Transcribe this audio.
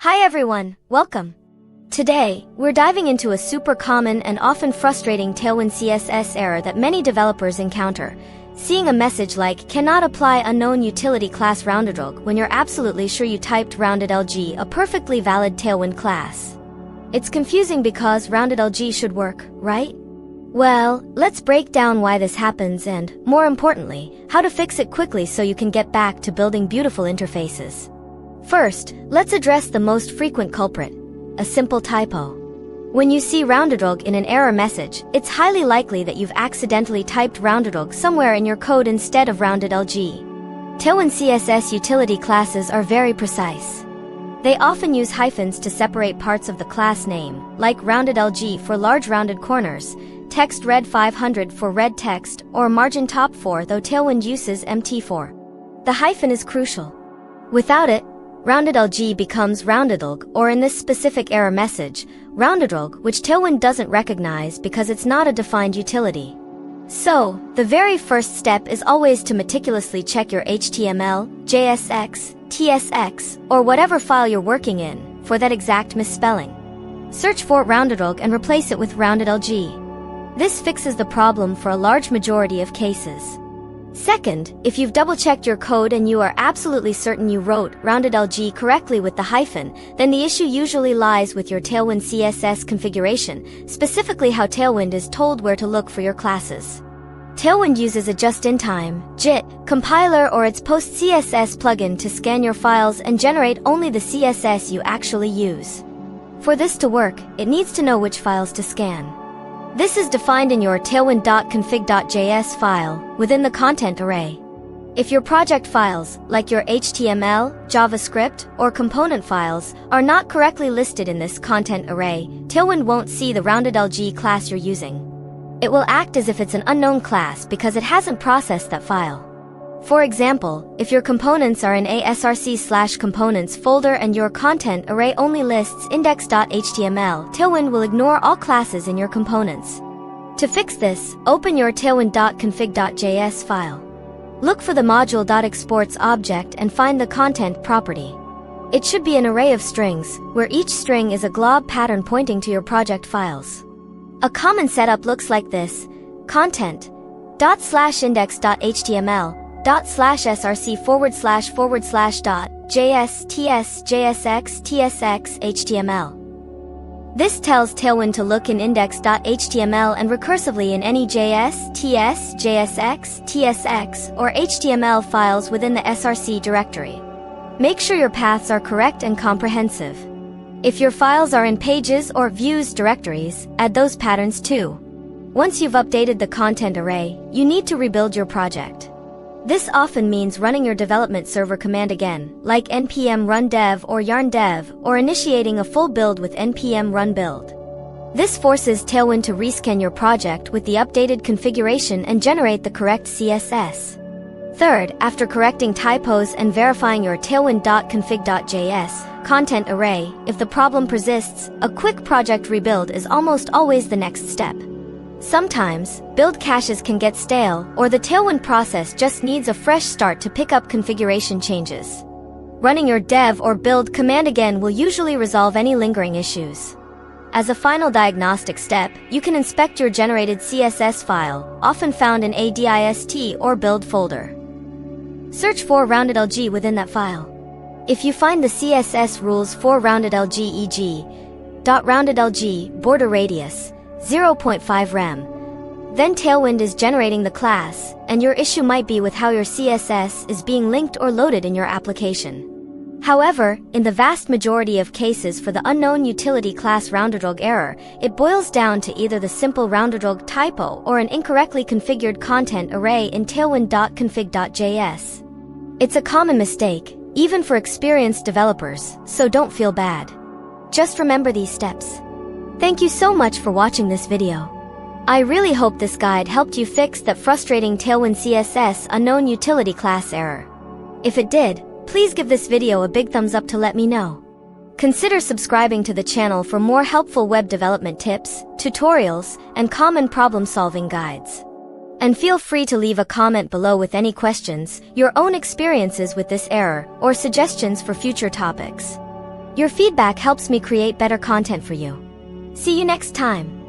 Hi everyone, welcome. Today, we're diving into a super common and often frustrating Tailwind CSS error that many developers encounter. Seeing a message like, cannot apply unknown utility class rounded-rlg when you're absolutely sure you typed rounded-rlg, a perfectly valid Tailwind class. It's confusing because rounded-rlg should work, right? Well, let's break down why this happens and, more importantly, how to fix it quickly so you can get back to building beautiful interfaces. First, let's address the most frequent culprit, a simple typo. When you see rounded-rlg in an error message, it's highly likely that you've accidentally typed rounded-rlg somewhere in your code instead of rounded-rlg. Tailwind CSS utility classes are very precise. They often use hyphens to separate parts of the class name, like rounded-rlg for large rounded corners, text red 500 for red text, or margin top 4, though Tailwind uses MT4. The hyphen is crucial. Without it, rounded-rlg becomes rounded-rlg, or in this specific error message, rounded-rlg, which Tailwind doesn't recognize because it's not a defined utility. So, the very first step is always to meticulously check your HTML, JSX, TSX, or whatever file you're working in, for that exact misspelling. Search for rounded-rlg and replace it with rounded-rlg. This fixes the problem for a large majority of cases. Second, if you've double-checked your code and you are absolutely certain you wrote rounded-rlg correctly with the hyphen, then the issue usually lies with your Tailwind CSS configuration, specifically how Tailwind is told where to look for your classes. Tailwind uses a just-in-time JIT compiler or its post-CSS plugin to scan your files and generate only the CSS you actually use. For this to work, it needs to know which files to scan. This is defined in your tailwind.config.js file, within the content array. If your project files, like your HTML, JavaScript, or component files, are not correctly listed in this content array, Tailwind won't see the rounded-rlg class you're using. It will act as if it's an unknown class because it hasn't processed that file. For example, if your components are in a src/components folder and your content array only lists index.html, Tailwind will ignore all classes in your components. To fix this, open your tailwind.config.js file. Look for the module.exports object and find the content property. It should be an array of strings, where each string is a glob pattern pointing to your project files. A common setup looks like this: content.index.html ./src//.js/tsx/tsx/html. This tells Tailwind to look in index.html and recursively in any JS, TS, JSX, TSX, or HTML files within the src directory. Make sure your paths are correct and comprehensive. If your files are in pages or views directories, add those patterns too. Once you've updated the content array, you need to rebuild your project. This often means running your development server command again, like npm run dev or yarn dev, or initiating a full build with npm run build. This forces Tailwind to rescan your project with the updated configuration and generate the correct CSS. Third, after correcting typos and verifying your tailwind.config.js content array, if the problem persists, a quick project rebuild is almost always the next step. Sometimes, build caches can get stale, or the Tailwind process just needs a fresh start to pick up configuration changes. Running your dev or build command again will usually resolve any lingering issues. As a final diagnostic step, you can inspect your generated CSS file, often found in a dist or build folder. Search for rounded-rlg within that file. If you find the CSS rules for rounded-rlg, e.g. .rounded-rlg borderRadius 0.5 rem, then Tailwind is generating the class, and your issue might be with how your CSS is being linked or loaded in your application. However, in the vast majority of cases for the unknown utility class rounded-rlg error, it boils down to either the simple rounded-rlg typo or an incorrectly configured content array in tailwind.config.js. It's a common mistake, even for experienced developers, so don't feel bad. Just remember these steps. Thank you so much for watching this video. I really hope this guide helped you fix that frustrating Tailwind CSS unknown utility class error. If it did, please give this video a big thumbs up to let me know. Consider subscribing to the channel for more helpful web development tips, tutorials, and common problem-solving guides. And feel free to leave a comment below with any questions, your own experiences with this error, or suggestions for future topics. Your feedback helps me create better content for you. See you next time.